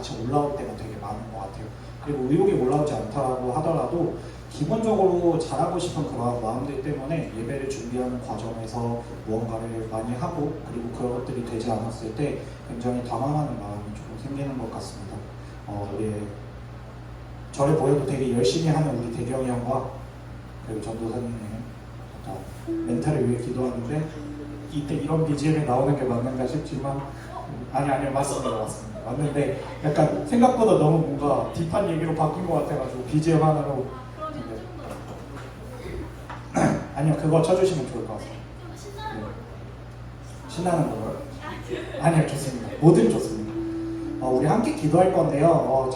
같이 올라올 때가 되게 많은 것 같아요. 그리고 의욕이 올라오지 않다라고 하더라도 기본적으로 잘하고 싶은 그런 마음들 때문에 예배를 준비하는 과정에서 무언가를 많이 하고 그리고 그런 것들이 되지 않았을 때 굉장히 당황하는 마음이 조금 생기는 것 같습니다. 예. 저를 보여도 되게 열심히 하는 우리 대경이 형과 그리고 전도사님의 멘탈을 위해 기도하는데 이때 이런 BGM이 나오는 게 맞는가 싶지만 아니요 맞습니다. 맞는데 약간 생각보다 너무 뭔가 딥한 얘기로 바뀐 것 같아가지고 BGM 하나로 아니요 그거 쳐주시면 좋을 것 같습니다. 네. 신나는 거요? 아니요 좋습니다. 뭐든 좋습니다. 우리 함께 기도할 건데요.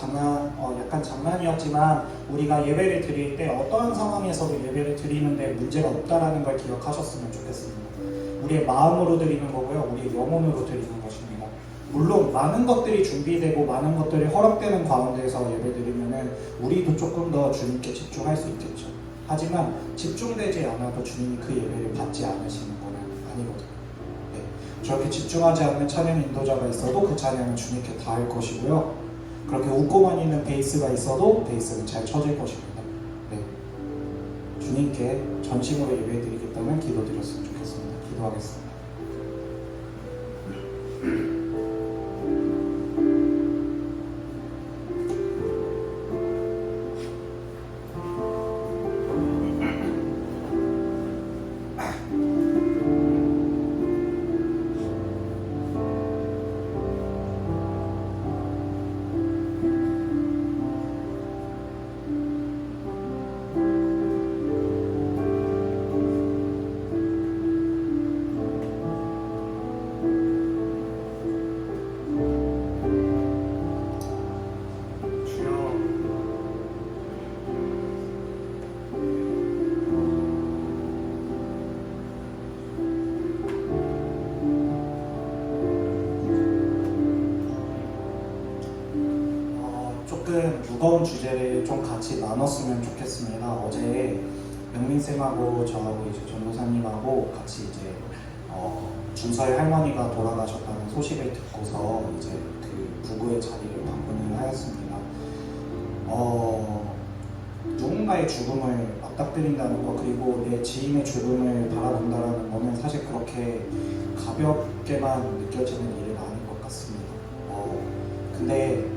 약간 장난이었지만 우리가 예배를 드릴 때 어떠한 상황에서도 예배를 드리는데 문제가 없다라는 걸 기억하셨으면 좋겠습니다. 우리의 마음으로 드리는 거고요. 우리의 영혼으로 드리는 것입니다. 물론 많은 것들이 준비되고 많은 것들이 허락되는 가운데에서 예배 드리면은 우리도 조금 더 주님께 집중할 수 있겠죠. 하지만 집중되지 않아도 주님이 그 예배를 받지 않으시는 건 아니거든요. 저렇게 집중하지 않는 찬양 인도자가 있어도 그 찬양은 주님께 닿을 것이고요. 그렇게 웃고만 있는 베이스가 있어도 베이스는 잘 쳐질 것입니다. 네. 주님께 전심으로 예배드리겠다면 기도드렸으면 좋겠습니다. 기도하겠습니다. 무거운 주제를 좀 같이 나눴으면 좋겠습니다. 어제 영민쌤하고 저하고 이제 전도사님하고 같이 이제 준서의 할머니가 돌아가셨다는 소식을 듣고서 이제 그 부부의 자리를 방문을 하였습니다. 누군가의 죽음을 맞닥뜨린다는 것 그리고 내 지인의 죽음을 바라본다는 것은 사실 그렇게 가볍게만 느껴지는 일은 아닌 것 같습니다. 근데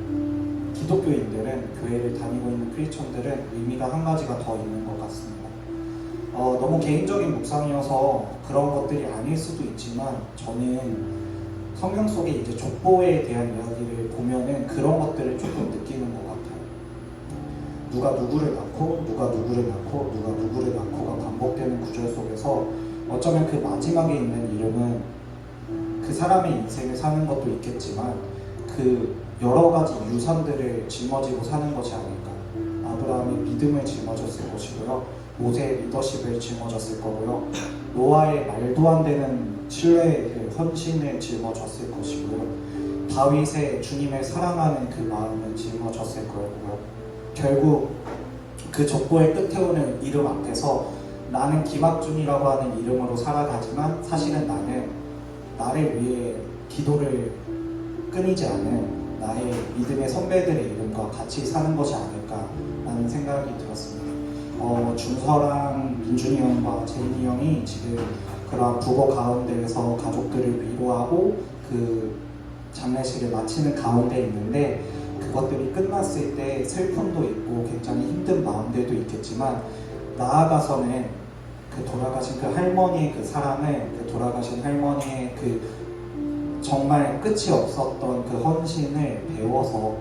기독교인들은 교회를 다니고 있는 크리스천들은 의미가 한 가지가 더 있는 것 같습니다. 너무 개인적인 묵상이어서 그런 것들이 아닐 수도 있지만 저는 성경 속에 이제 족보에 대한 이야기를 보면은 그런 것들을 조금 느끼는 것 같아요. 누가 누구를 낳고 누가 누구를 낳고 누가 누구를 낳고가 반복되는 구절 속에서 어쩌면 그 마지막에 있는 이름은 그 사람의 인생을 사는 것도 있겠지만 그 여러 가지 유산들을 짊어지고 사는 것이 아닐까. 아브라함이 믿음을 짊어졌을 것이고요. 모세의 리더십을 짊어졌을 거고요. 노아의 말도 안 되는 신뢰의 헌신을 짊어졌을 것이고요. 다윗의 주님을 사랑하는 그 마음을 짊어졌을 거고요. 결국 그 족보의 끝에 오는 이름 앞에서 나는 김학준이라고 하는 이름으로 살아가지만 사실은 나는 나를 위해 기도를 끊이지 않은 나의 믿음의 선배들의 이름과 같이 사는 것이 아닐까라는 생각이 들었습니다. 준서랑 민준이 형과 제인이 형이 지금 그런 부고 가운데에서 가족들을 위로하고 그 장례식을 마치는 가운데 있는데 그것들이 끝났을 때 슬픔도 있고 굉장히 힘든 마음들도 있겠지만 나아가서는 그 돌아가신 그 할머니의 그 사랑을 그 돌아가신 할머니의 그 정말 끝이 없었던 그 헌신을 배워서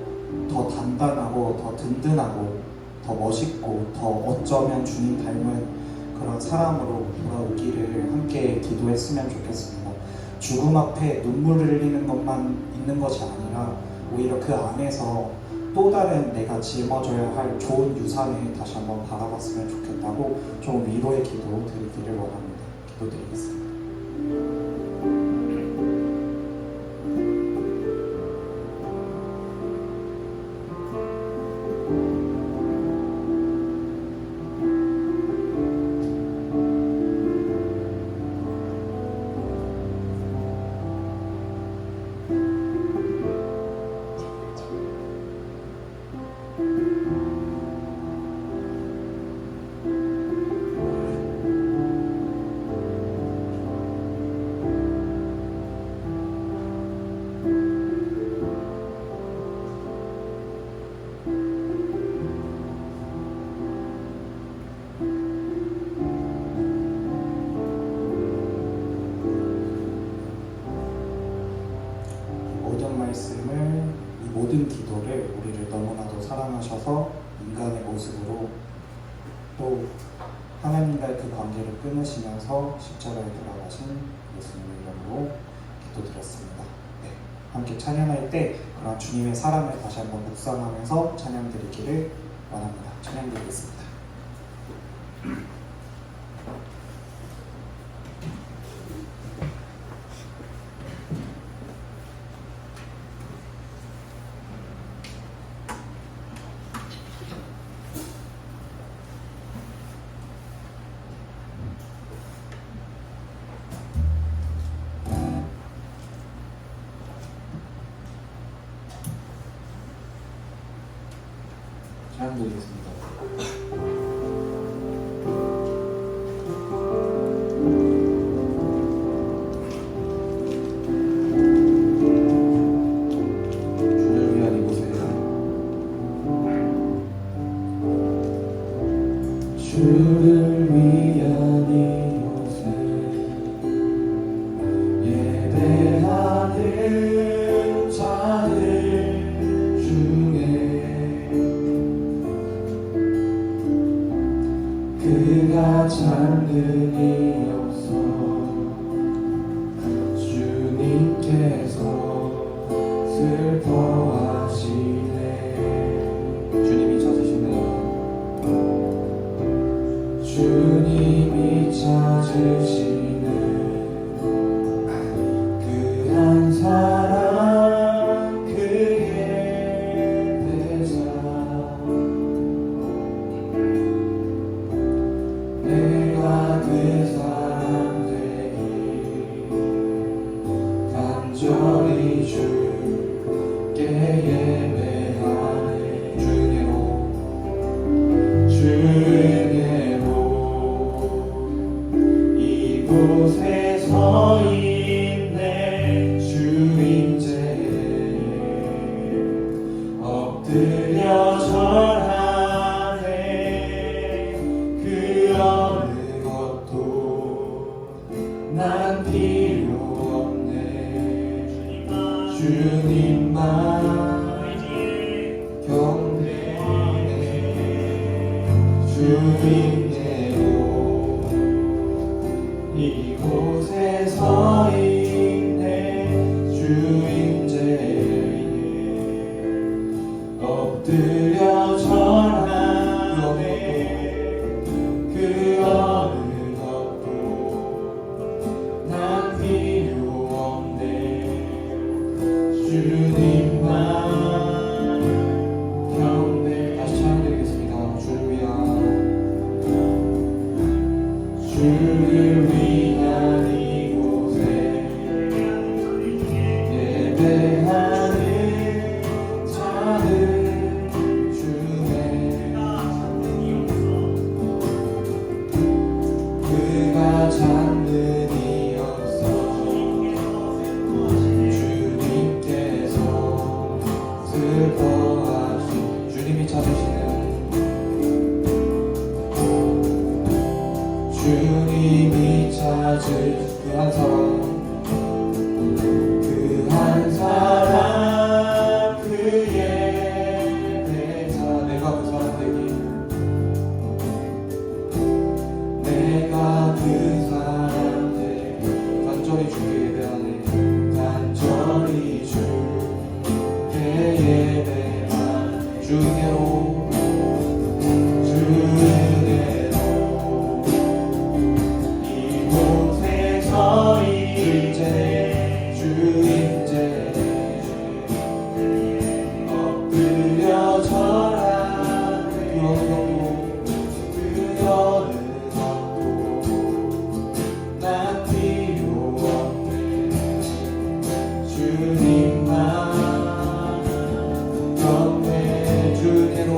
더 단단하고 더 든든하고 더 멋있고 더 어쩌면 주님 닮은 그런 사람으로 돌아오기를 함께 기도했으면 좋겠습니다. 죽음 앞에 눈물을 흘리는 것만 있는 것이 아니라 오히려 그 안에서 또 다른 내가 짊어져야 할 좋은 유산을 다시 한번 바라봤으면 좋겠다고 좀 위로의 기도 드리기를 원합니다. 기도드리겠습니다. 모든 기도를 우리를 너무나도 사랑하셔서 인간의 모습으로 또 하나님과의 그 관계를 끊으시면서 십자가에 돌아가신 예수님의 이름으로 기도드렸습니다. 네, 함께 찬양할 때 그런 주님의 사랑을 다시 한번 묵상하면서 찬양드리기를 원합니다. 찬양드리겠습니다. 찬양드리겠습니다. 주를 위한 이곳에 주를 위한 이곳에 예배하는 자들 중에 그가 잠든이 없어 주님께서 슬퍼하시네. 주님이 찾으시네. 주님이 찾으시는 그 한 사람 그의 대자 내가 그 사람 되기 간절히 주께 예배하네. 주은혜로 이곳에 서 있네. 주인제에 엎드려 절하네. 그 어느 것도 난 필요 없네. 주님만 경배하네. 주인대로 이곳에 서 있네. 주인제에 엎드려 절하네. 그 어느 것도 난 필요 없네. 주님만 경배. 다시 찬양드리겠습니다. 주를 위한 이곳에 예배하는 자들 중에 그가 잠든이 없어 주님께서 슬퍼하시. 주님이 찾으시는 주님이 찾을 그 한 사람 그의 대자 내가 그 사람 되기 내가 그 사람 되기 간절히 주께 예배하네. 간절히 주께 예배하네. 주께로 엎드려 절하네. 그 어느 것도 난 필요 없네. 주님만 경배. 주께로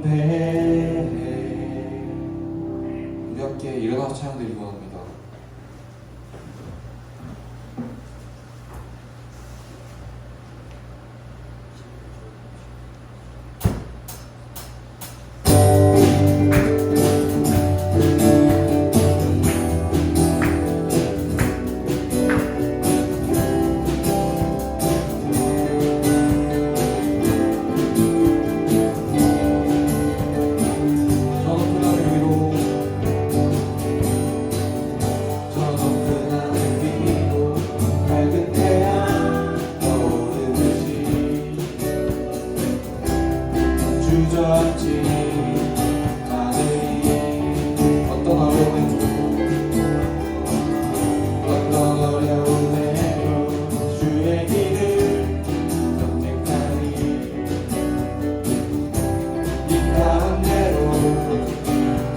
배에 우리 함께 일어나서 찬양 드리기 원합니다. 주저앉지 않으리 어떤 어려움에도 주의 길을 선택하리 이 가운데로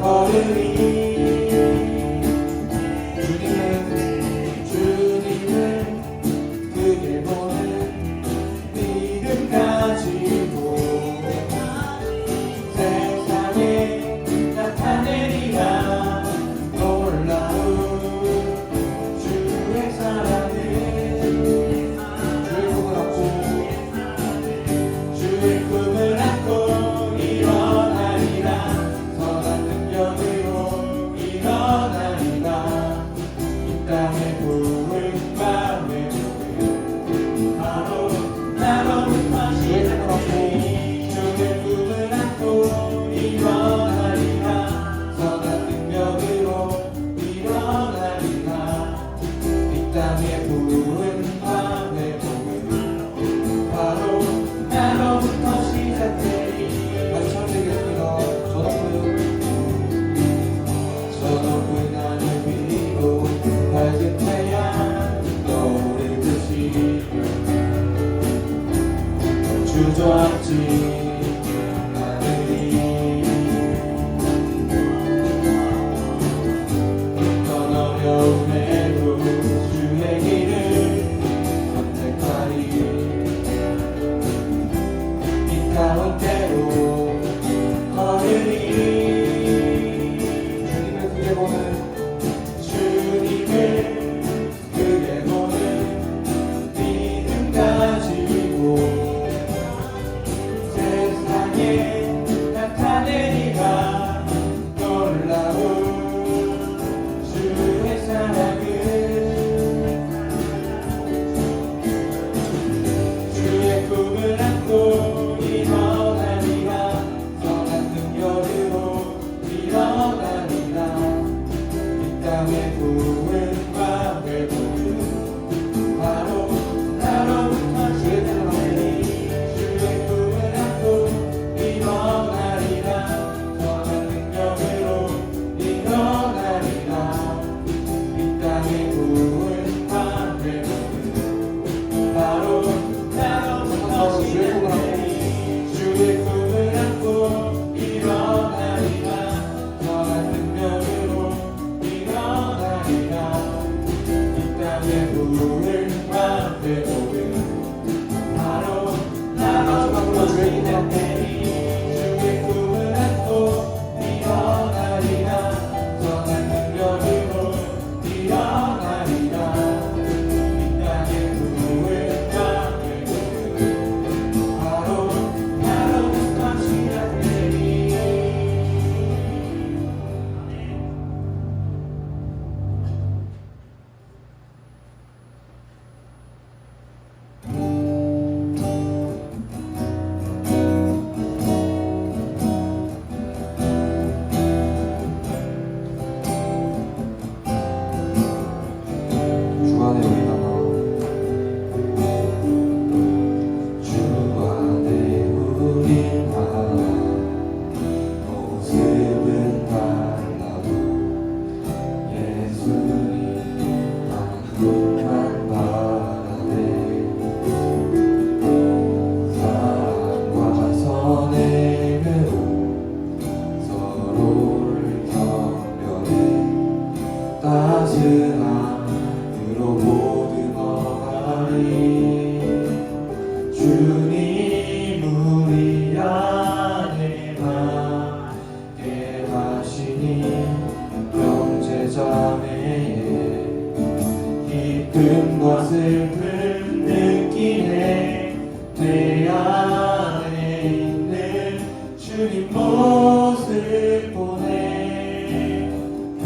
걸으리 주님을 크게 보는 믿음 가지고 세상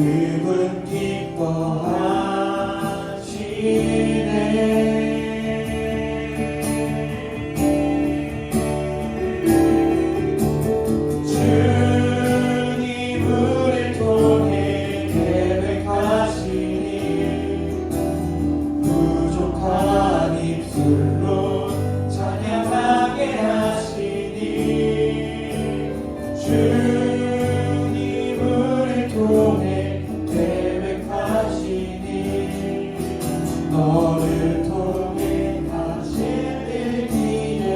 그분 기뻐하시네. 주님 우리를 통해 계획하시니 부족한 입술로 찬양하게 하시니 주님 우리를 통해 계획하시니 너를 통해 하실 일 기대해.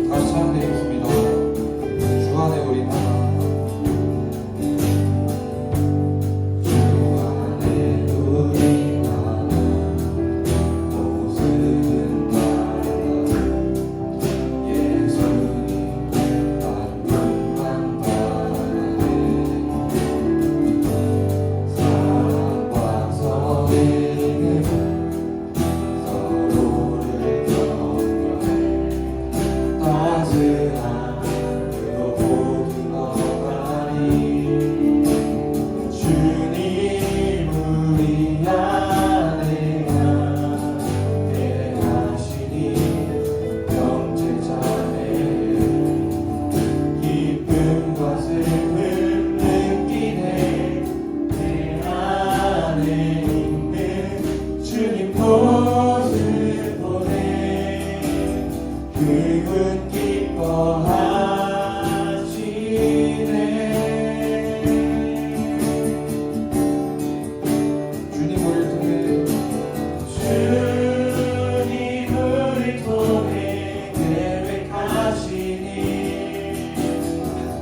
다시 찬양드리겠습니다. 주 안에 우리 하나. 주 안에 우리 하나. 모습은 달라. 예수님 한 분만 바라네. 사랑과 선행은 서로를 격려해. 따스한 그로 모두 너가리. 주님 우리 안에 함께 하시니 형제자매를 기쁨과 슬픔 느끼네. 내 안에 있는 주님 모습 보네. 그분 기뻐하시네. 주님 우리를 통해 주님 우리를 통해 계획하시니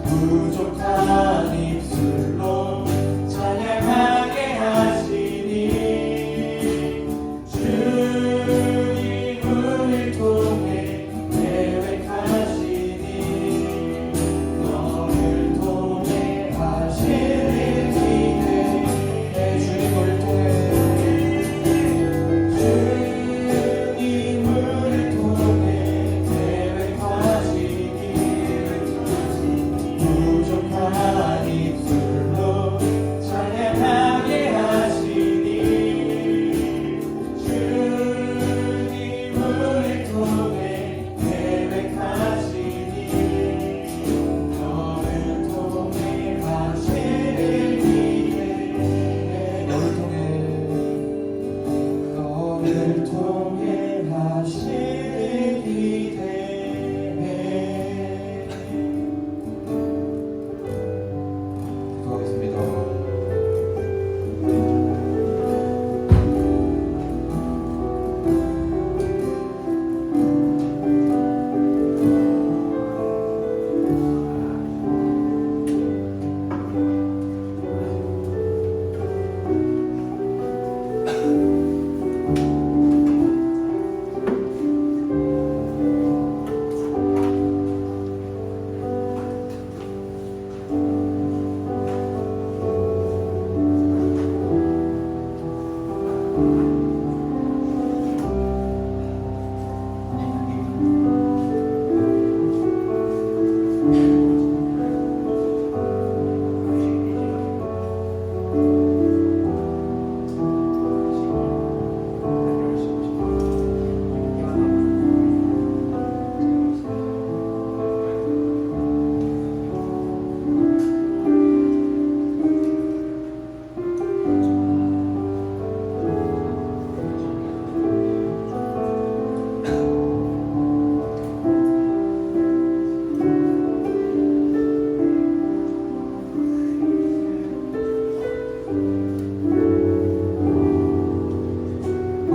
부족한 입술로 찬양하게 하시니 주님 우리를 통해 계획하시니 너를 통해 하실 일 기대해. 주님 우리를 통해 주님 우리를 통해 계획하시니 부족한 입술로 찬양하게 하시니 주님 우리를 통해 계획하시니 너를 통해 하실 일 기대해. 너를 통해 하실 일 기대해.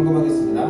기도하겠습니다.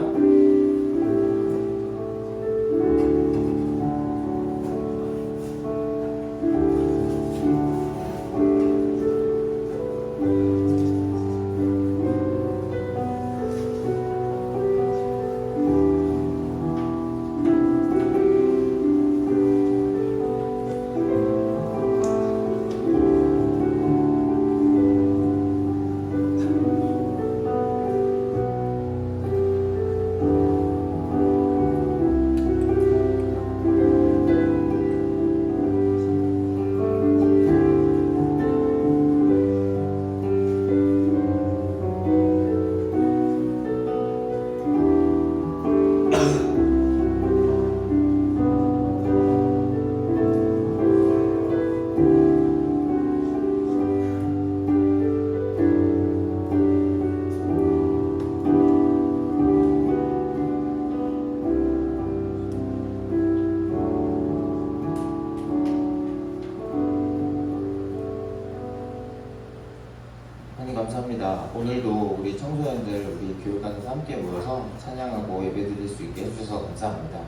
오늘도 우리 청소년들, 우리 교육관에서 함께 모여서 찬양하고 예배드릴 수 있게 해주셔서 감사합니다.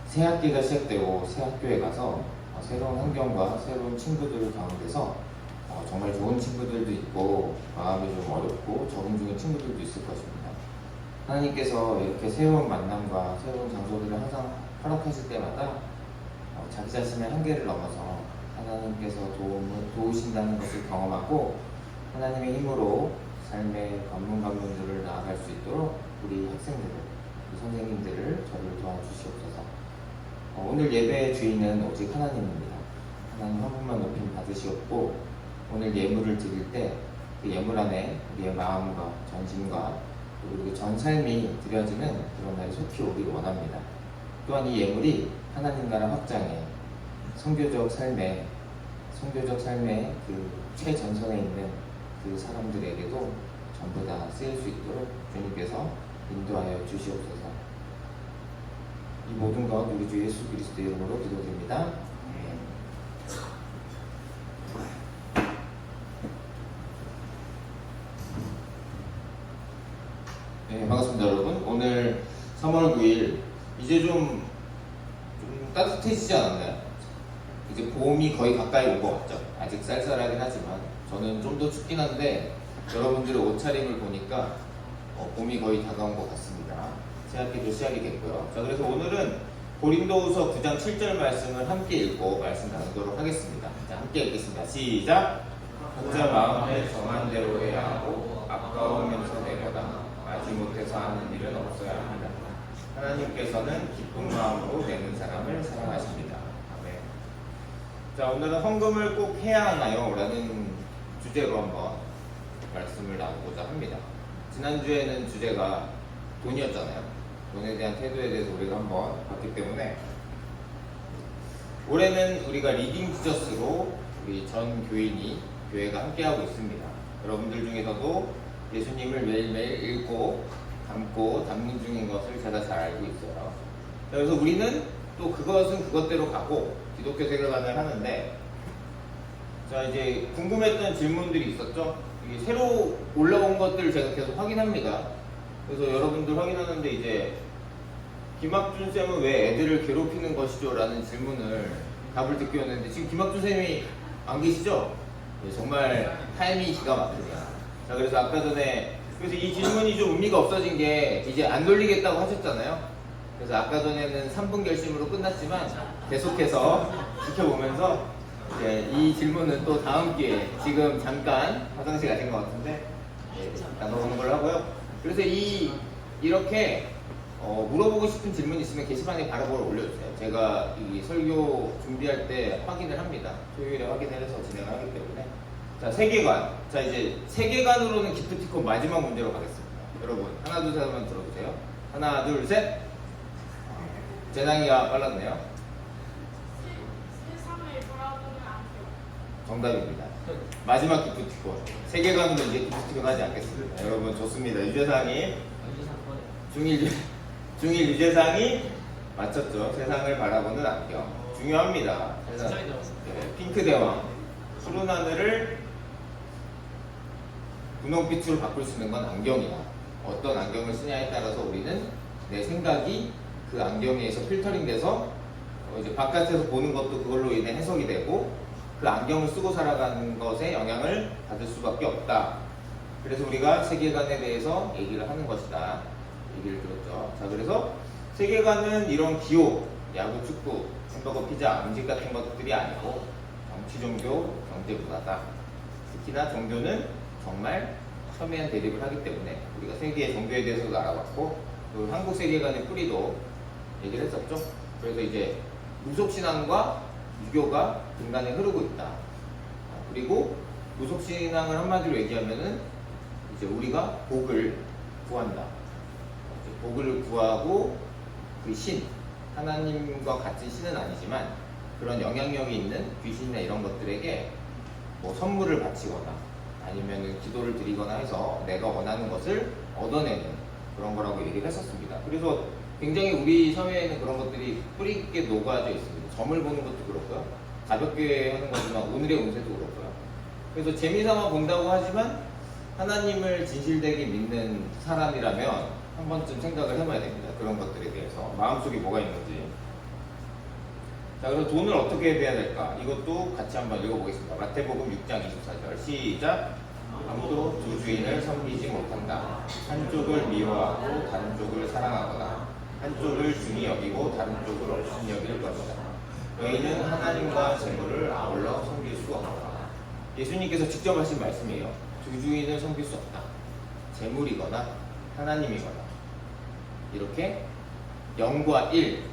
새 학기가 시작되고 새 학교에 가서 새로운 환경과 새로운 친구들 가운데서 정말 좋은 친구들도 있고 마음이 좀 어렵고 적응 중인 친구들도 있을 것입니다. 하나님께서 이렇게 새로운 만남과 새로운 장소들을 항상 허락하실 때마다 자기 자신의 한계를 넘어서 하나님께서 도우신다는 것을 경험하고 하나님의 힘으로 삶의 관문들을 나아갈 수 있도록 우리 학생들을, 우리 선생님들을 저를 도와주시옵소서. 오늘 예배의 주인은 오직 하나님입니다. 하나님 한 분만 높임 받으시옵고 오늘 예물을 드릴 때 그 예물 안에 우리의 마음과 전심과 그리고 전 삶이 드려지는 그런 날이 속히 오기를 원합니다. 또한 이 예물이 하나님 나라 확장에 선교적 삶의 그 최전선에 있는 그 사람들에게도 전부 다 쓰일 수 있도록 주님께서 인도하여 주시옵소서. 이 모든 것 우리 주 예수 그리스도의 이름으로 기도드립니다. 네, 반갑습니다 여러분. 오늘 3월 9일 이제 좀 따뜻해지지 않았나요? 이제 봄이 거의 가까이 온 것 같죠? 아직 쌀쌀하긴 하지만 저는 좀 더 춥긴 한데 여러분들의 옷차림을 보니까 봄이 거의 다가온 것 같습니다. 새학기도 시작이 됐고요. 자, 그래서 오늘은 고린도후서 9장 7절 말씀을 함께 읽고 말씀 나누도록 하겠습니다. 자, 함께 읽겠습니다. 시작! 각자 마음에 정한 대로 해야 하고 아까우면서 내려다 마지못해서 하는 일은 없어야 합니다. 하나님께서는 기쁜 마음으로 내는 사람을 사랑하십니다. 아멘. 자, 오늘은 헌금을 꼭 해야 하나요? 라는 주제로 한번 말씀을 나누고자 합니다. 지난주에는 주제가 돈이었잖아요. 돈에 대한 태도에 대해서 우리가 한번 봤기 때문에 올해는 우리가 리딩 지저스로 우리 전 교인이 교회가 함께하고 있습니다. 여러분들 중에서도 예수님을 매일매일 읽고 담는 중인 것을 제가 잘 알고 있어요. 그래서 우리는 또 그것은 그것대로 가고 기독교 세계관을 하는데, 자, 이제 궁금했던 질문들이 있었죠. 이게 새로 올라온 것들을 제가 계속 확인합니다. 그래서 여러분들 확인하는데 이제 김학준 쌤은 왜 애들을 괴롭히는 것이죠? 라는 질문을 답을 듣게 왔는데 지금 김학준 쌤이 안 계시죠? 네, 정말 타이밍이 기가 막힙니다. 자, 그래서 아까 전에 그래서 이 질문이 좀 의미가 없어진 게 이제 안 돌리겠다고 하셨잖아요. 그래서 아까 전에는 3분 결심으로 끝났지만 계속해서 지켜보면서 이제 이 질문은 또 다음 기회에 지금 잠깐 화장실 가신 것 같은데 나눠보는 걸로 하고요. 그래서 이렇게 물어보고 싶은 질문 있으면 게시판에 바로 올려주세요. 제가 이 설교 준비할 때 확인을 합니다. 토요일에 확인을 해서 진행을 하기 때문에. 자, 세계관. 자, 이제 세계관으로는 기프티콘 마지막 문제로 가겠습니다. 여러분, 하나, 둘, 셋 한번 들어주세요. 하나, 둘, 셋. 재상이가 빨랐네요. 세상을 바라보는 안경. 정답입니다. 마지막 기프티콘. 세계관으로 이제 기프티콘 하지 않겠습니다. 여러분, 좋습니다. 유재상이, 중일 유재상이 맞췄죠. 세상을 바라보는 안경. 중요합니다. 네, 핑크 대왕. 푸른 하늘을 분홍빛으로 바꿀 수 있는 건 안경이다. 어떤 안경을 쓰냐에 따라서 우리는 내 생각이 그 안경에 의해서 필터링 돼서 이제 바깥에서 보는 것도 그걸로 인해 해석이 되고 그 안경을 쓰고 살아가는 것에 영향을 받을 수밖에 없다. 그래서 우리가 세계관에 대해서 얘기를 하는 것이다. 얘기를 들었죠. 자, 그래서 세계관은 이런 기호, 야구, 축구, 햄버거, 피자, 음식 같은 것들이 아니고 정치, 종교, 경제, 문화다. 특히나 종교는 정말 첨예한 대립을 하기 때문에 우리가 세계의 종교에 대해서도 알아봤고 그 한국 세계관의 뿌리도 얘기를 했었죠. 그래서 이제 무속신앙과 유교가 인간에 흐르고 있다. 그리고 무속신앙을 한마디로 얘기하면은 이제 우리가 복을 구한다. 복을 구하고 그 신, 하나님과 같은 신은 아니지만 그런 영향력이 있는 귀신이나 이런 것들에게 뭐 선물을 바치거나 아니면 기도를 드리거나 해서 내가 원하는 것을 얻어내는 그런 거라고 얘기를 했었습니다. 그래서 굉장히 우리 사회에는 그런 것들이 뿌리 있게 녹아져 있습니다. 점을 보는 것도 그렇고요. 가볍게 하는 거지만 오늘의 운세도 그렇고요. 그래서 재미삼아 본다고 하지만 하나님을 진실되게 믿는 사람이라면 한 번쯤 생각을 해봐야 됩니다. 그런 것들에 대해서 마음속에 뭐가 있는지. 자, 그럼 돈을 어떻게 대해야 될까? 이것도 같이 한번 읽어보겠습니다. 마태복음 6장 24절 시작. 아무도 두 주인을 섬기지 못한다. 한쪽을 미워하고 다른 쪽을 사랑하거나 한쪽을 중히 여기고 다른 쪽을 없이 여길 것이다. 너희는 하나님과 재물을 아울러 섬길 수 없다. 예수님께서 직접 하신 말씀이에요. 두 주인을 섬길 수 없다. 재물이거나 하나님이거나 이렇게 0과 1,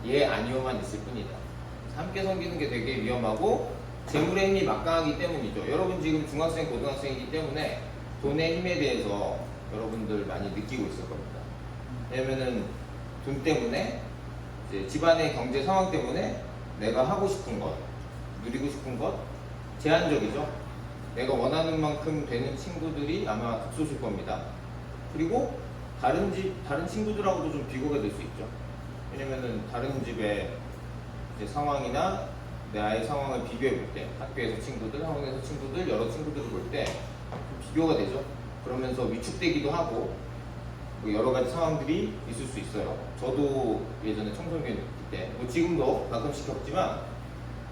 예 아니오만 있을 뿐이다. 함께 섬기는 게 되게 위험하고 재물의 힘이 막강하기 때문이죠. 여러분 지금 중학생, 고등학생이기 때문에 돈의 힘에 대해서 여러분들 많이 느끼고 있을 겁니다. 왜냐면은 돈 때문에 이제 집안의 경제 상황 때문에 내가 하고 싶은 것, 누리고 싶은 것 제한적이죠. 내가 원하는 만큼 되는 친구들이 아마 극소수일 겁니다. 그리고 다른 친구들하고도 좀 비교가 될 수 있죠. 왜냐면은 다른 집의 이제 상황이나 내 아이의 상황을 비교해 볼 때, 학교에서 친구들, 학원에서 친구들, 여러 친구들을 볼 때 비교가 되죠. 그러면서 위축되기도 하고 뭐 여러 가지 상황들이 있을 수 있어요. 저도 예전에 청소년 때, 뭐 지금도 가끔씩 겪지만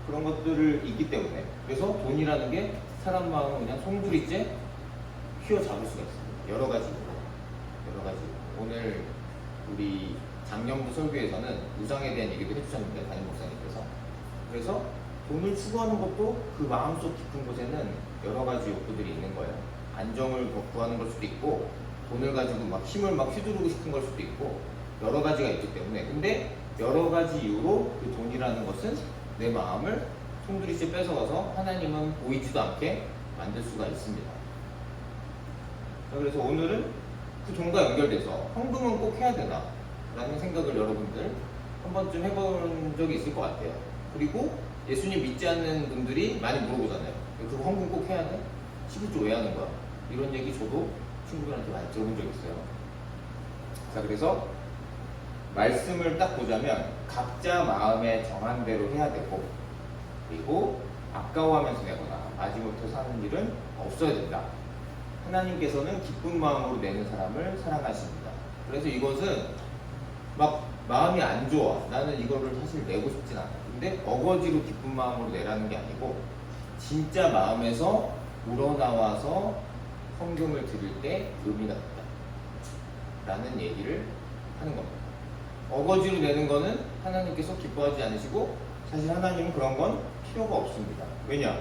그런 것들을 있기 때문에 그래서 돈이라는 게 사람 마음을 그냥 송두리째 휘어잡을 수가 있습니다. 여러 가지. 오늘 우리 작년부 설교에서는 우상에 대한 얘기도 해주셨는데 담임 목사님께서 그래서 돈을 추구하는 것도 그 마음속 깊은 곳에는 여러 가지 욕구들이 있는 거예요. 안정을 구하는 걸 수도 있고 돈을 가지고 막 힘을 막 휘두르고 싶은 걸 수도 있고 여러 가지가 있기 때문에 근데 여러 가지 이유로 그 돈이라는 것은 내 마음을 송두리째 뺏어가서 하나님은 보이지도 않게 만들 수가 있습니다. 그래서 오늘은 그 돈과 연결돼서 헌금은 꼭 해야 되나? 라는 생각을 여러분들 한 번쯤 해본 적이 있을 것 같아요. 그리고 예수님 믿지 않는 분들이 많이 물어보잖아요. 그거 헌금 꼭 해야 돼? 11조 왜 하는 거야? 이런 얘기 저도 친구들한테 많이 들어본 적 있어요. 자, 그래서 말씀을 딱 보자면 각자 마음에 정한 대로 해야 되고 그리고 아까워하면서 내거나 마지못해 사는 일은 없어야 된다. 하나님께서는 기쁜 마음으로 내는 사람을 사랑하십니다. 그래서 이것은 막 마음이 안 좋아. 나는 이거를 사실 내고 싶진 않아. 근데 어거지로 기쁜 마음으로 내라는 게 아니고 진짜 마음에서 우러나와서 헌금을 드릴 때 의미가 있다. 라는 얘기를 하는 겁니다. 어거지로 내는 거는 하나님께서 기뻐하지 않으시고 사실 하나님은 그런 건 필요가 없습니다. 왜냐?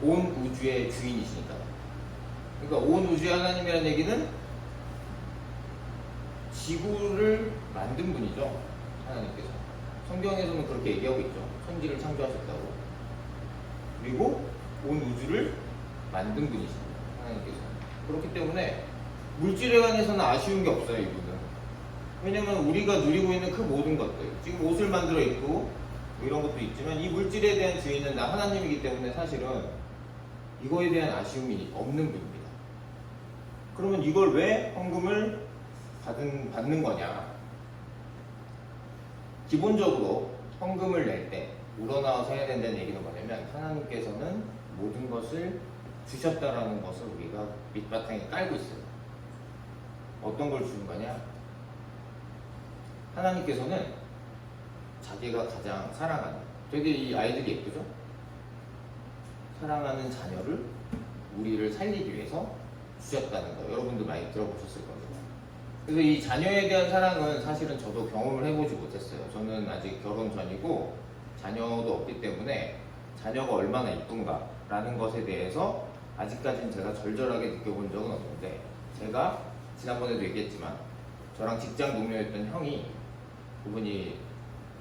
온 우주의 주인이시니까. 그러니까 온 우주의 하나님이라는 얘기는 지구를 만든 분이죠. 하나님께서. 성경에서는 그렇게 얘기하고 있죠. 천지를 창조하셨다고. 그리고 온 우주를 만든 분이십니다. 하나님께서. 그렇기 때문에 물질에 관해서는 아쉬운 게 없어요. 이분은. 왜냐면 우리가 누리고 있는 그 모든 것들 지금 옷을 만들어 입고 뭐 이런 것도 있지만 이 물질에 대한 주인은 나 하나님이기 때문에 사실은 이거에 대한 아쉬움이 없는 분입니다. 그러면 이걸 왜 헌금을 받는 거냐? 기본적으로 헌금을 낼 때 우러나와서 해야 된다는 얘기는 뭐냐면 하나님께서는 모든 것을 주셨다라는 것을 우리가 밑바탕에 깔고 있어요. 어떤 걸 주는 거냐? 하나님께서는 자기가 가장 사랑하는 되게 이 아이들이 예쁘죠? 사랑하는 자녀를 우리를 살리기 위해서 주셨다는 거 여러분도 많이 들어보셨을 겁니다. 그래서 이 자녀에 대한 사랑은 사실은 저도 경험을 해보지 못했어요. 저는 아직 결혼 전이고 자녀도 없기 때문에 자녀가 얼마나 이쁜가 라는 것에 대해서 아직까지는 제가 절절하게 느껴본 적은 없는데 제가 지난번에도 얘기했지만 저랑 직장 동료였던 형이 그분이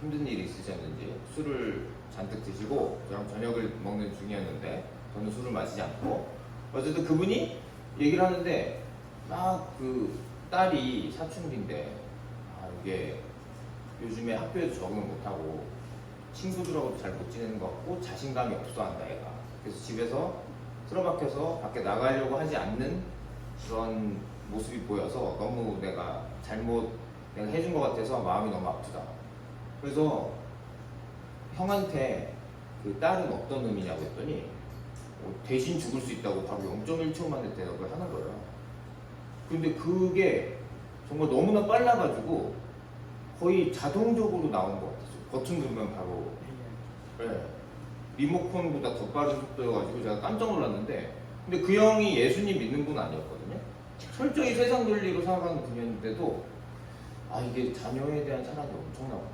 힘든 일이 있으셨는지 술을 잔뜩 드시고 저랑 저녁을 먹는 중이었는데 저는 술을 마시지 않고 어쨌든 그분이 얘기를 하는데 막 그 딸이 사춘기인데 이게 요즘에 학교에도 적응을 못하고 친구들하고도 잘 못 지내는 것 같고 자신감이 없어 한다 애가. 그래서 집에서 틀어박혀서 밖에 나가려고 하지 않는 그런 모습이 보여서 너무 내가 해준 것 같아서 마음이 너무 아프다. 그래서 형한테 그 딸은 어떤 의미냐고 했더니 대신 죽을 수 있다고 바로 0.1초 만에 대답을 하는 거예요. 근데 그게 정말 너무나 빨라가지고 거의 자동적으로 나온 것 같았어요. 버튼 누르면 바로. 네. 리모컨보다 더 빠른 속도여가지고 제가 깜짝 놀랐는데, 근데 그 형이 예수님 믿는 분 아니었거든요. 철저히 세상 논리로 살아가는 분이었는데도 이게 자녀에 대한 사랑이 엄청나구나.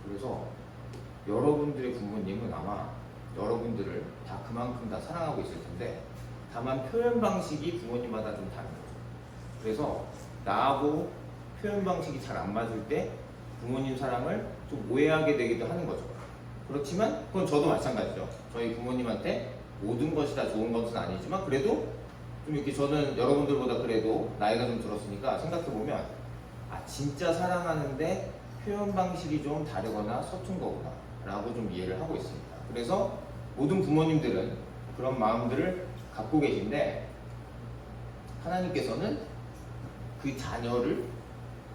그래서 여러분들의 부모님은 아마 여러분들을 다 그만큼 다 사랑하고 있을 텐데, 다만 표현 방식이 부모님마다 좀 다른 거죠. 그래서 나하고 표현 방식이 잘 안 맞을 때 부모님 사랑을 좀 오해하게 되기도 하는 거죠. 그렇지만 그건 저도 마찬가지죠. 저희 부모님한테 모든 것이 다 좋은 것은 아니지만 그래도 좀 이렇게 저는 여러분들보다 그래도 나이가 좀 들었으니까 생각해보면 진짜 사랑하는데 표현 방식이 좀 다르거나 서툰 거구나 라고 좀 이해를 하고 있습니다. 그래서 모든 부모님들은 그런 마음들을 갖고 계신데, 하나님께서는 그 자녀를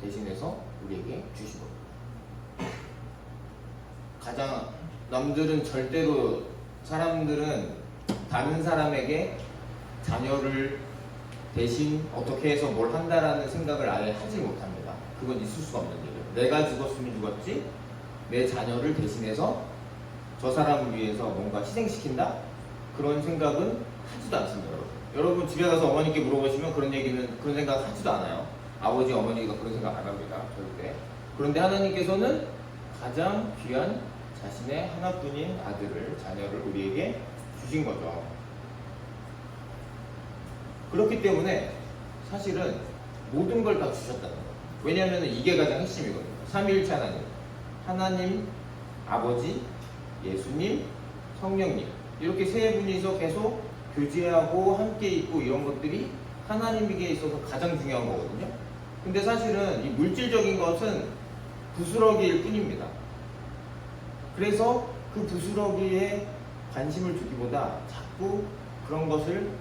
대신해서 우리에게 주신 겁니다. 가장 남들은 절대로, 사람들은 다른 사람에게 자녀를 대신 어떻게 해서 뭘 한다라는 생각을 아예 하지 못합니다. 그건 있을 수가 없는 일이에요. 내가 죽었으면 죽었지 내 자녀를 대신해서 저 사람을 위해서 뭔가 희생시킨다? 그런 생각은 하지도 않습니다. 여러분 집에 가서 어머니께 물어보시면 그런 생각 하지도 않아요. 아버지 어머니가 그런 생각 안 합니다. 절대. 그런데 하나님께서는 가장 귀한 자신의 하나뿐인 아들을, 자녀를 우리에게 주신 거죠. 그렇기 때문에 사실은 모든 걸 다 주셨다는 거예요. 왜냐하면 이게 가장 핵심이거든요. 삼위일체 하나님, 하나님, 아버지, 예수님, 성령님, 이렇게 세 분이서 계속 교제하고 함께 있고 이런 것들이 하나님에게 있어서 가장 중요한 거거든요. 근데 사실은 이 물질적인 것은 부스러기일 뿐입니다. 그래서 그 부스러기에 관심을 주기보다 자꾸 그런 것을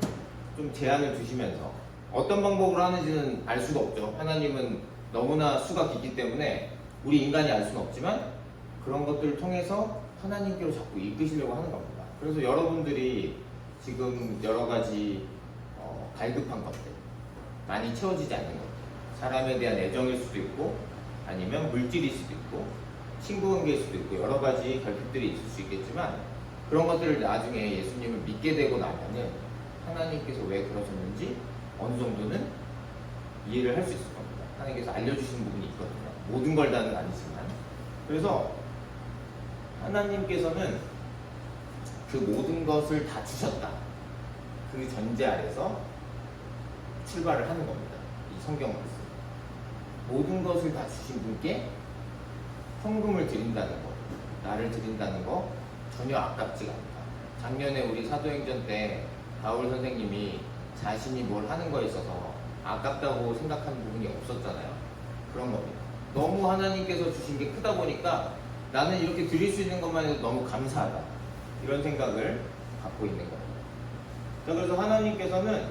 좀 제한을 두시면서, 어떤 방법으로 하는지는 알 수가 없죠. 하나님은 너무나 수가 깊기 때문에 우리 인간이 알 수는 없지만 그런 것들을 통해서 하나님께로 자꾸 이끄시려고 하는 겁니다. 그래서 여러분들이 지금 여러 가지 갈급한 것들, 많이 채워지지 않는 것들, 사람에 대한 애정일 수도 있고 아니면 물질일 수도 있고 친구 관계일 수도 있고 여러 가지 결핍들이 있을 수 있겠지만, 그런 것들을 나중에 예수님을 믿게 되고 나면은 하나님께서 왜 그러셨는지 어느 정도는 이해를 할 수 있을 겁니다. 하나님께서 알려주시는 부분이 있거든요. 모든 걸 다는 아니지만. 그래서 하나님께서는 그 모든 것을 다 주셨다, 그 전제 아래서 출발을 하는 겁니다. 이 성경 말씀. 모든 것을 다 주신 분께 헌금을 드린다는 거, 나를 드린다는 거 전혀 아깝지가 않다. 작년에 우리 사도행전 때 바울 선생님이 자신이 뭘 하는 거에 있어서 아깝다고 생각하는 부분이 없었잖아요. 그런 겁니다. 너무 하나님께서 주신 게 크다 보니까 나는 이렇게 드릴 수 있는 것만 해도 너무 감사하다, 이런 생각을 갖고 있는 겁니다. 자, 그래서 하나님께서는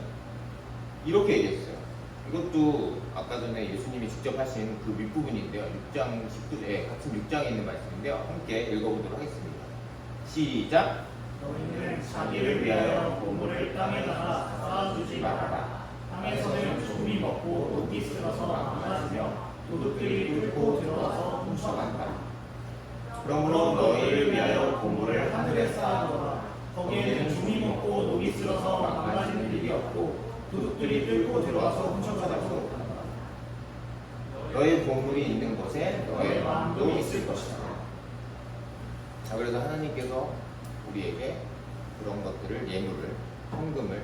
이렇게 얘기했어요. 이것도 아까 전에 예수님이 직접 하신 그 윗부분인데요. 6장 19절, 같은 6장에 있는 말씀인데요. 함께 읽어보도록 하겠습니다. 시작! 너희는 자기를 위하여 보물을 땅에다가 쌓아두지 말아라. 땅에서는 조금이 먹고 녹이 슬어서 망가지며 도둑들이 뚫고 들어와서 훔쳐간다. 그러므로 너희를 위하여 보물을 하늘에 쌓아두라. 거기에는 조금이 먹고 녹이 슬어서 망가지는 일이 없고 도둑들이 뚫고 들어와서 훔쳐가지도 못한다. 너의 보물이 있는 곳에 너의 마음도 있을 것이다. 자, 그래서 하나님께서 우리에게 그런 것들을, 예물을, 헌금을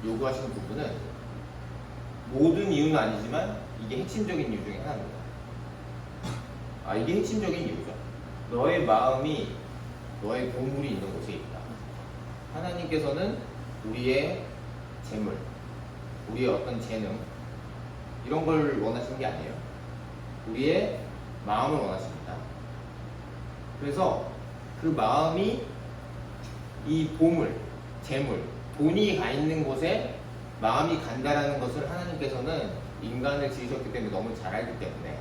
요구하시는 부분은 모든 이유는 아니지만 이게 핵심적인 이유 중에 하나입니다. 이게 핵심적인 이유죠. 너의 마음이, 너의 보물이 있는 곳에 있다. 하나님께서는 우리의 재물, 우리의 어떤 재능, 이런 걸 원하시는 게 아니에요. 우리의 마음을 원하십니다. 그래서 그 마음이, 이 보물, 재물, 돈이 가 있는 곳에 마음이 간다라는 것을 하나님께서는 인간을 지으셨기 때문에 너무 잘 알기 때문에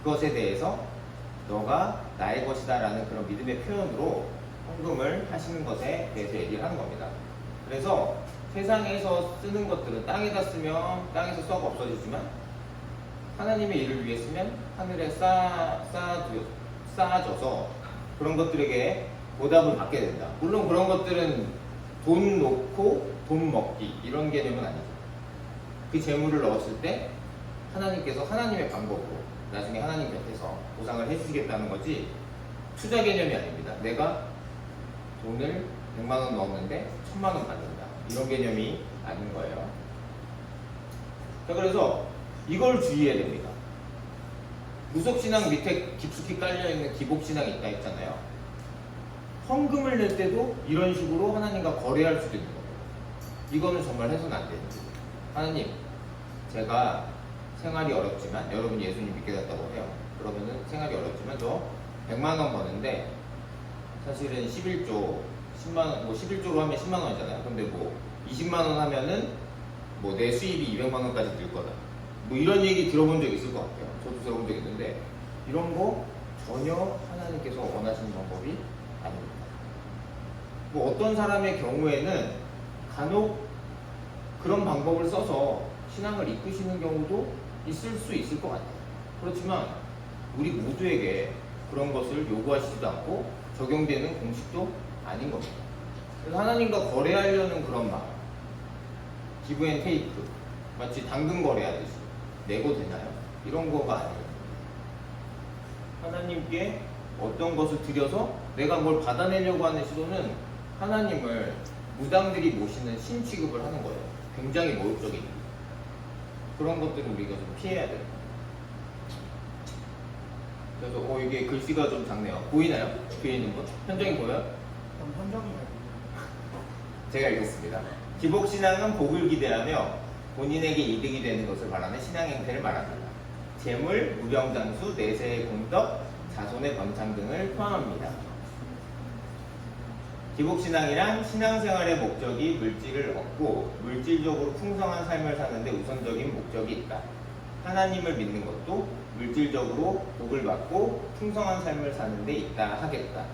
그것에 대해서 너가 나의 것이다 라는 그런 믿음의 표현으로 헌금을 하시는 것에 대해서 얘기를 하는 겁니다. 그래서 세상에서 쓰는 것들은 땅에다 쓰면 땅에서 썩어 없어지지만 하나님의 일을 위해 쓰면 하늘에 쌓아져서 그런 것들에게 보답을 받게 된다. 물론 그런 것들은 돈 놓고 돈 먹기 이런 개념은 아니죠. 그 재물을 넣었을 때 하나님께서 하나님의 방법으로 나중에 하나님 곁에서 보상을 해주시겠다는 거지 투자 개념이 아닙니다. 내가 돈을 100만 원 넣었는데 1000만 원 받는다. 이런 개념이 아닌 거예요. 자, 그래서 이걸 주의해야 됩니다. 무속신앙 밑에 깊숙이 깔려있는 기복신앙이 있다 했잖아요. 헌금을 낼 때도 이런 식으로 하나님과 거래할 수도 있는 거예요. 이거는 정말 해서는 안 되는 거예요. 하나님, 제가 생활이 어렵지만 여러분이 예수님 믿게 됐다고 해요. 그러면은 생활이 어렵지만 저 100만 원 버는데 사실은 11조 10만 원, 뭐 11조로 하면 10만 원이잖아요. 근데 뭐 20만 원 하면은 뭐 내 수입이 200만 원까지 늘 거다. 뭐 이런 얘기 들어본 적 있을 것 같아요. 저도 들어본 적 있는데 이런 거 전혀 하나님께서 원하시는 방법이 아닙니다. 뭐 어떤 사람의 경우에는 간혹 그런 방법을 써서 신앙을 이끄시는 경우도 있을 수 있을 것 같아요. 그렇지만 우리 모두에게 그런 것을 요구하시지도 않고 적용되는 공식도 아닌 겁니다. 그래서 하나님과 거래하려는 그런 마음, 기브 앤 테이크, 마치 당근 거래하듯이 내고 되나요? 이런 거가 아니에요. 하나님께 어떤 것을 드려서 내가 뭘 받아내려고 하는 시도는 하나님을 무당들이 모시는 신 취급을 하는 거예요. 굉장히 모욕적인 그런 것들은 우리가 좀 피해야 돼요. 그래서 이게 글씨가 좀 작네요. 보이나요? 뒤에 있는 분? 현정이 보여요? 그럼 현정이 제가 읽겠습니다. 기복신앙은 복을 기대하며 본인에게 이득이 되는 것을 바라는 신앙 행태를 말합니다. 재물, 무병장수, 내세의 공덕, 자손의 번창 등을 포함합니다. 기복신앙이란 신앙생활의 목적이 물질을 얻고 물질적으로 풍성한 삶을 사는데 우선적인 목적이 있다. 하나님을 믿는 것도 물질적으로 복을 받고 풍성한 삶을 사는 데 있다 하겠다.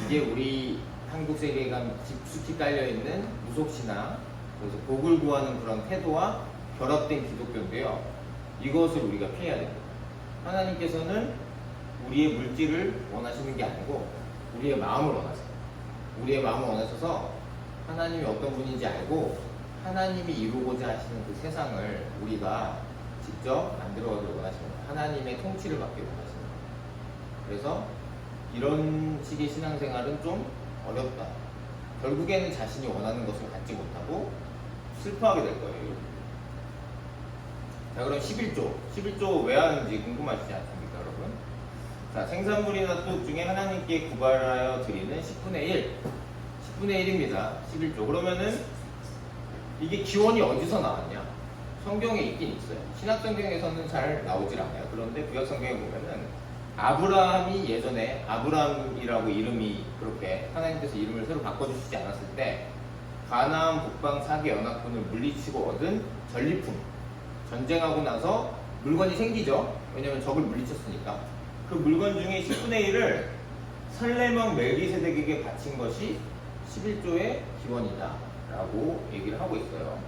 이게 우리 한국 세계관 깊숙이 깔려있는 무속신앙, 그래서 복을 구하는 그런 태도와 결합된 기독교인데요. 이것을 우리가 피해야 됩니다. 하나님께서는 우리의 물질을 원하시는 게 아니고 우리의 마음을 원하세요. 우리의 마음을 원하셔서 하나님이 어떤 분인지 알고 하나님이 이루고자 하시는 그 세상을 우리가 직접 만들어가길 원하십니다. 하나님의 통치를 받길 원하십니다. 그래서 이런 식의 신앙생활은 좀 어렵다. 결국에는 자신이 원하는 것을 갖지 못하고 슬퍼하게 될 거예요. 자, 그럼 11조 왜 하는지 궁금하시지 않습니까, 여러분? 자, 생산물이나 떡 중에 하나님께 구발하여 드리는 10분의 1입니다. 11조. 그러면은 이게 기원이 어디서 나왔냐? 성경에 있긴 있어요. 신약 성경에서는 잘 나오질 않아요. 그런데 구약 성경에 보면은 아브라함이 예전에 아브라함이라고 이름이 그렇게 하나님께서 이름을 새로 바꿔주시지 않았을 때 가나안 북방 4개 연합군을 물리치고 얻은 전리품, 전쟁하고 나서 물건이 생기죠. 왜냐면 적을 물리쳤으니까. 그 물건 중에 10분의 1을 살레명 멜기세덱에게 바친 것이 11조의 기원이다 라고 얘기를 하고 있어요.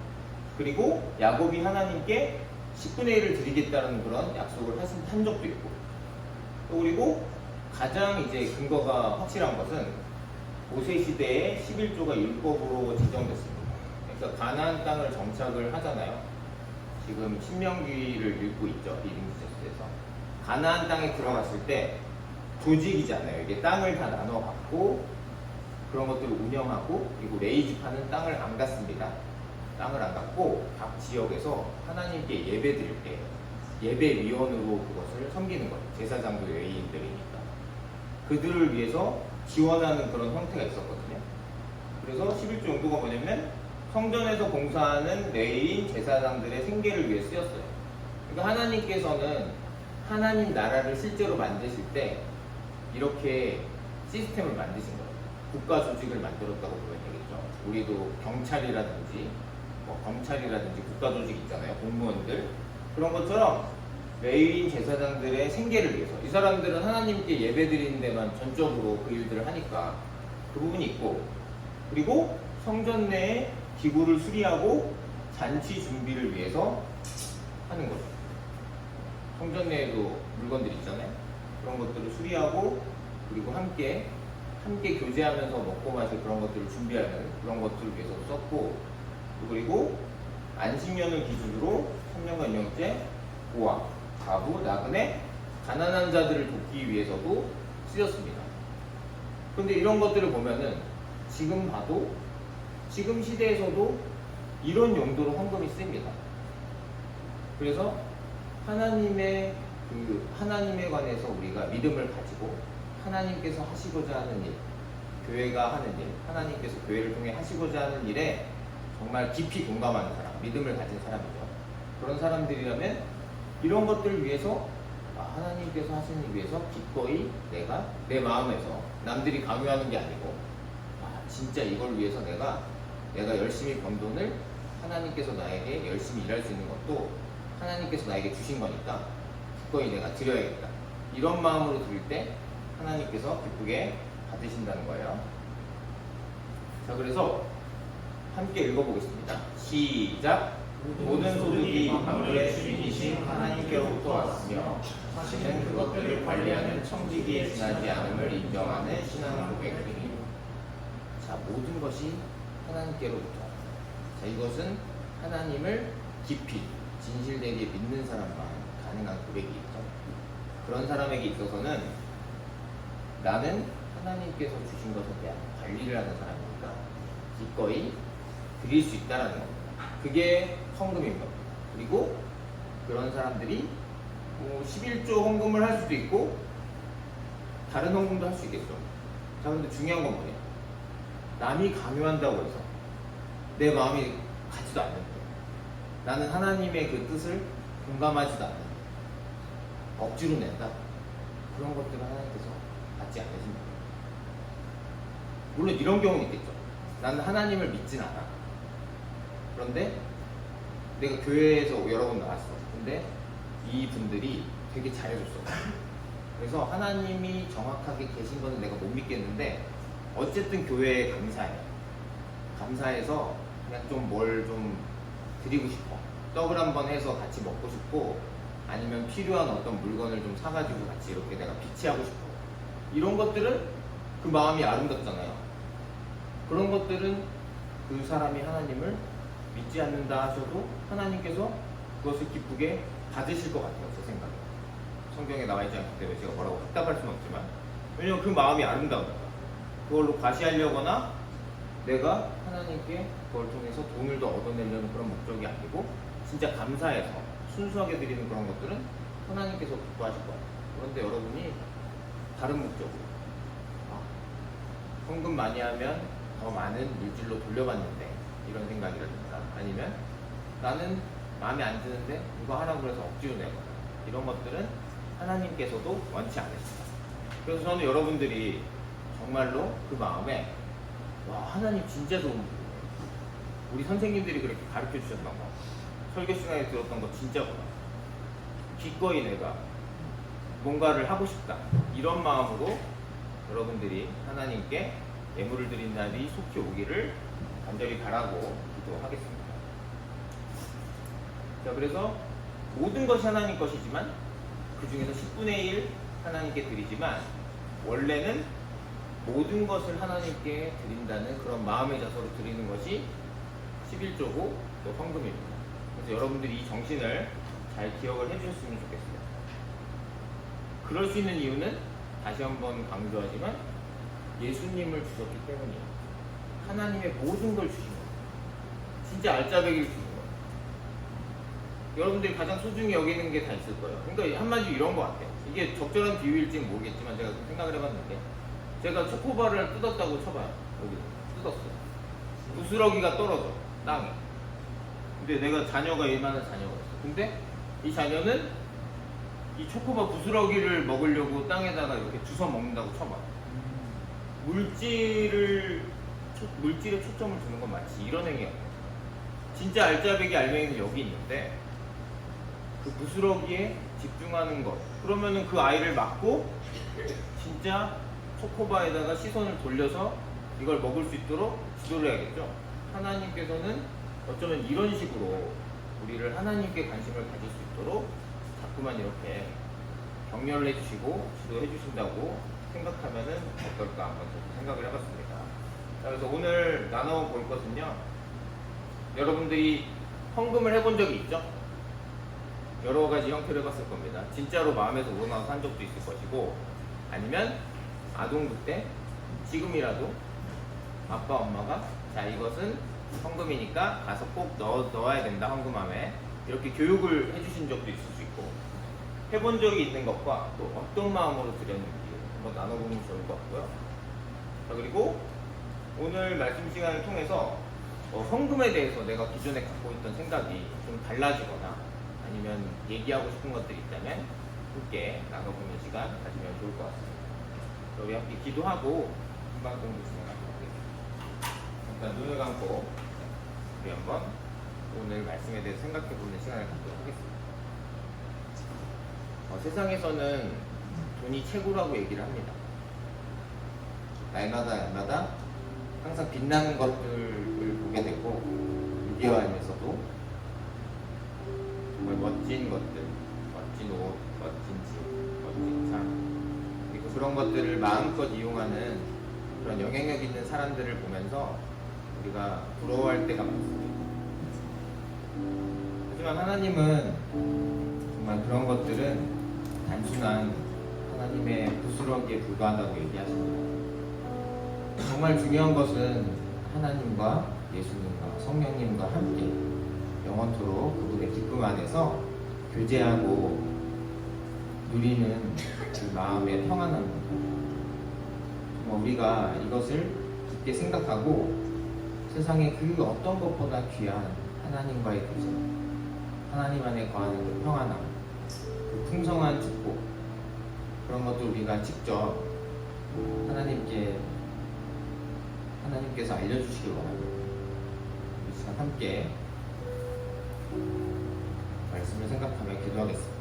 그리고 야곱이 하나님께 10분의 1을 드리겠다는 그런 약속을 한 적도 있고, 또 그리고 가장 이제 근거가 확실한 것은 모세 시대에 11조가 율법으로 지정됐습니다. 그러니까 가나안 땅을 정착을 하잖아요. 지금 신명기를 읽고 있죠. 리딩지저스에서 가나안 땅에 들어갔을 때 조직이잖아요. 이게 땅을 다 나눠 갖고 그런 것들을 운영하고, 그리고 레이지파는 땅을 안 갖습니다. 땅을 안 갖고 각 지역에서 하나님께 예배 드릴 때 예배위원으로 그것을 섬기는 거예요. 제사장도 레위인들이니까. 그들을 위해서 지원하는 그런 형태가 있었거든요. 그래서 11조 용도가 뭐냐면 성전에서 봉사하는 레위인 제사장들의 생계를 위해 쓰였어요. 그러니까 하나님께서는 하나님 나라를 실제로 만드실 때 이렇게 시스템을 만드신 거예요. 국가 조직을 만들었다고 보면 되겠죠. 우리도 경찰이라든지 검찰이라든지 국가 조직 있잖아요. 공무원들. 그런 것처럼 레위인 제사장들의 생계를 위해서, 이 사람들은 하나님께 예배 드리는 데만 전적으로 그 일들을 하니까 그 부분이 있고, 그리고 성전 내에 기구를 수리하고 잔치 준비를 위해서 하는 거죠. 성전 내에도 물건들 있잖아요. 그런 것들을 수리하고 그리고 함께 교제하면서 먹고 마실 그런 것들을 준비하는 그런 것들을 위해서 썼고, 그리고 안식년을 기준으로 3년간 영제, 고아, 과부, 나그네, 가난한 자들을 돕기 위해서도 쓰였습니다. 그런데 이런 것들을 보면은 지금 봐도 지금 시대에서도 이런 용도로 헌금이 씁니다. 그래서 하나님에 관해서 우리가 믿음을 가지고 하나님께서 하시고자 하는 일, 교회가 하는 일, 하나님께서 교회를 통해 하시고자 하는 일에 정말 깊이 공감하는 사람, 믿음을 가진 사람이죠. 그런 사람들이라면 이런 것들을 위해서 하나님께서 하시는 일 위해서 기꺼이 내가 내 마음에서 남들이 강요하는 게 아니고 진짜 이걸 위해서 내가 열심히 번 돈을 하나님께서 나에게 열심히 일할 수 있는 것도 하나님께서 나에게 주신 거니까 기꺼이 내가 드려야겠다. 이런 마음으로 드릴 때 하나님께서 기쁘게 받으신다는 거예요. 자, 그래서 함께 읽어보겠습니다. 시작! 모든 소득이 만물의 주인이신 하나님께로부터 왔으며 자신은 그것들을 관리하는 청지기에 지나지 않음을 인정하는 신앙 고백이니. 자, 모든 것이 하나님께로부터. 자, 이것은 하나님을 깊이 진실되게 믿는 사람만 가능한 고백이겠죠. 그런 사람에게 있어서는 나는 하나님께서 주신 것에 대한 관리를 하는 사람이니까 기꺼이 드릴 수 있다는 겁니다. 그게 헌금인 겁니다. 그리고 그런 사람들이 11조 헌금을 할 수도 있고 다른 헌금도 할 수 있겠죠. 자, 근데 중요한 건 뭐냐? 남이 강요한다고 해서 내 마음이 가지도 않는데, 나는 하나님의 그 뜻을 공감하지도 않는데 억지로 낸다? 그런 것들은 하나님께서 받지 않으십니다. 물론 이런 경우는 있겠죠. 나는 하나님을 믿진 않아. 그런데 내가 교회에서 여러 번 나왔어. 근데 이 분들이 되게 잘해줬어. 그래서 하나님이 정확하게 계신 거는 내가 못 믿겠는데 어쨌든 교회에 감사해. 감사해서 그냥 좀 뭘 좀 드리고 싶어. 떡을 한번 해서 같이 먹고 싶고, 아니면 필요한 어떤 물건을 좀 사가지고 같이 이렇게 내가 비치하고 싶어. 이런 것들은 그 마음이 아름답잖아요. 그런 것들은 그 사람이 하나님을 믿지 않는다 하셔도 하나님께서 그것을 기쁘게 받으실 것 같아요. 제 생각에. 성경에 나와 있지 않기 때문에 제가 뭐라고 답답할 수는 없지만, 왜냐면 그 마음이 아름다우니까. 그걸로 과시하려거나 내가 하나님께 그걸 통해서 돈을 더 얻어내려는 그런 목적이 아니고 진짜 감사해서 순수하게 드리는 그런 것들은 하나님께서 기뻐하실 거예요. 그런데 여러분이 다른 목적으로 헌금 많이 하면 더 많은 물질로 돌려받는데 이런 생각이라든가, 아니면 나는 마음에 안 드는데 이거 하라고 해서 억지로 내거나, 이런 것들은 하나님께서도 원치 않으십니다. 그래서 저는 여러분들이 정말로 그 마음에 하나님 진짜 좋은 분이에요. 우리 선생님들이 그렇게 가르쳐 주셨던 거, 설교 시간에 들었던 거 진짜구나. 기꺼이 내가 뭔가를 하고 싶다. 이런 마음으로 여러분들이 하나님께 예물을 드린 날이 속히 오기를 간절히 바라고 기도하겠습니다. 자, 그래서 모든 것이 하나님 것이지만 그 중에서 10분의 1 하나님께 드리지만 원래는 모든 것을 하나님께 드린다는 그런 마음의 자세로 드리는 것이 11조고 또 헌금입니다. 그래서 여러분들이 이 정신을 잘 기억을 해주셨으면 좋겠습니다. 그럴 수 있는 이유는 다시 한번 강조하지만 예수님을 주셨기 때문이에요. 하나님의 모든 걸 주신 거예요. 진짜 알짜배기를 주신 거예요. 여러분들이 가장 소중히 여기는 게 다 있을 거예요. 그러니까 한마디로 이런 것 같아요. 이게 적절한 비유일지는 모르겠지만 제가 좀 생각을 해봤는데, 제가 초코바를 뜯었다고 쳐봐요. 여기 뜯었어요. 부스러기가 떨어져, 땅에. 근데 내가 자녀가 이만한 자녀가 있어. 근데 이 자녀는 이 초코바 부스러기를 먹으려고 땅에다가 이렇게 주워 먹는다고 쳐봐. 물질에 초점을 두는 건 마치 이런 행위야. 진짜 알짜배기 알맹이는 여기 있는데 그 부스러기에 집중하는 것, 그러면은 그 아이를 막고 진짜 초코바에다가 시선을 돌려서 이걸 먹을 수 있도록 지도를 해야겠죠. 하나님께서는 어쩌면 이런 식으로 우리를 하나님께 관심을 가질 수 있도록 자꾸만 이렇게 격려를 해주시고 지도해 주신다고 생각하면은 어떨까 한번 저도 생각을 해봤습니다. 자, 그래서 오늘 나눠볼 것은요, 여러분들이 헌금을 해본 적이 있죠? 여러 가지 형태로 해봤을 겁니다. 진짜로 마음에서 우러나서 한 적도 있을 것이고, 아니면 아동부 때 지금이라도 아빠 엄마가 자 이것은 헌금이니까 가서 꼭 넣어야 된다 헌금함에 이렇게 교육을 해주신 적도 있을 수 있고, 해본 적이 있는 것과 또 어떤 마음으로 드렸는지 한번 나눠보면 좋을 것 같고요. 자, 그리고 오늘 말씀 시간을 통해서 헌금에 대해서 내가 기존에 갖고 있던 생각이 좀 달라지거나 아니면 얘기하고 싶은 것들이 있다면 함께 나눠보는 시간 가지면 좋을 것 같습니다. 우리 함께 기도하고 금방 정도 진행하도록 하겠습니다. 일단 눈을 감고 우리 한번 오늘 말씀에 대해서 생각해보는 시간을 갖도록 하겠습니다. 세상에서는 돈이 최고라고 얘기를 합니다. 날마다 항상 빛나는 것들을 보게 되고, 미디어에서도 정말 멋진 것들, 멋진 옷, 멋진 집, 멋진 차, 그리고 그런 것들을 마음껏 이용하는 그런 영향력 있는 사람들을 보면서 우리가 부러워할 때가 많습니다. 하지만 하나님은 정말 그런 것들은 단순한 하나님의 부스러기에 불과하다고 얘기하십니다. 정말 중요한 것은 하나님과 예수님과 성령님과 함께 영원토록 그분의 기쁨 안에서 교제하고 누리는 그 마음의 평안함입니다. 정말 우리가 이것을 깊게 생각하고 세상의 그 어떤 것보다 귀한 하나님과의 교제, 하나님 안에 거하는 그 평안함, 그 풍성한 축복, 그런 것도 우리가 직접 하나님께서 알려주시길 바랍니다. 이 시간 함께 말씀을 생각하며 기도하겠습니다.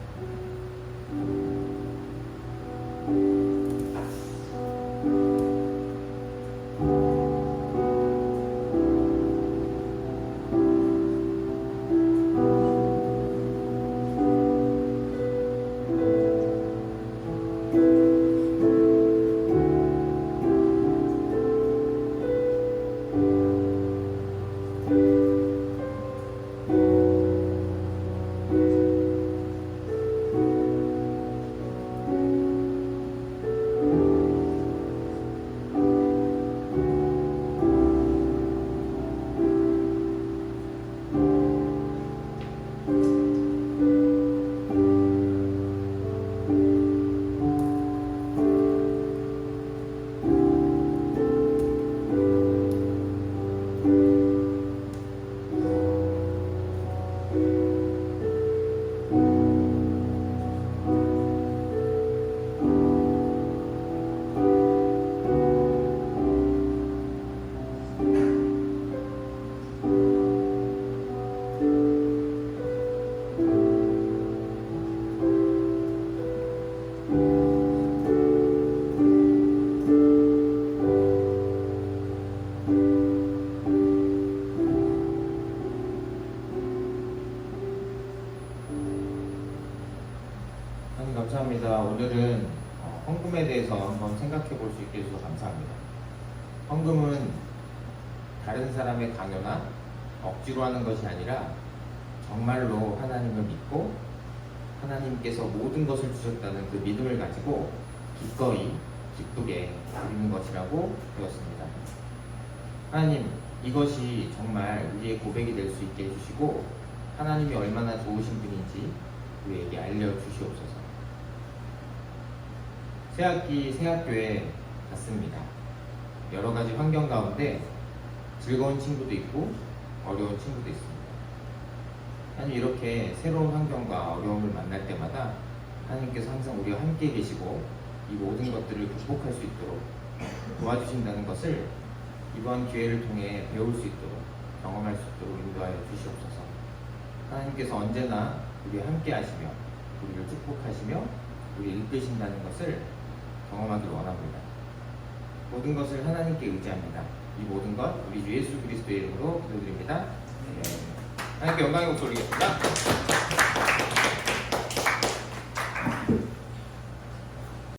하나님 감사합니다. 오늘은 헌금에 대해서 한번 생각해 볼 수 있게 해주셔서 감사합니다. 헌금은 다른 사람의 강요나 억지로 하는 것이 아니라 정말로 하나님을 믿고 하나님께서 모든 것을 주셨다는 그 믿음을 가지고 기꺼이 기쁘게 드리는 것이라고 배웠습니다. 하나님, 이것이 정말 우리의 고백이 될 수 있게 해주시고 하나님이 얼마나 좋으신 분인지 우리에게 알려주시옵소서. 새학기 새학교에 갔습니다. 여러 가지 환경 가운데 즐거운 친구도 있고 어려운 친구도 있습니다. 하나님, 이렇게 새로운 환경과 어려움을 만날 때마다 하나님께서 항상 우리와 함께 계시고 이 모든 것들을 극복할 수 있도록 도와주신다는 것을 이번 기회를 통해 배울 수 있도록 경험할 수 있도록 인도하여 주시옵소서. 하나님께서 언제나 우리와 함께 하시며 우리를 축복하시며 우리를 이끄신다는 것을 경험하기를 원합니다. 모든 것을 하나님께 의지합니다. 이 모든 것 우리 주 예수 그리스도의 이름으로 기도드립니다. 하나님께 영광의 목소리 올리겠습니다.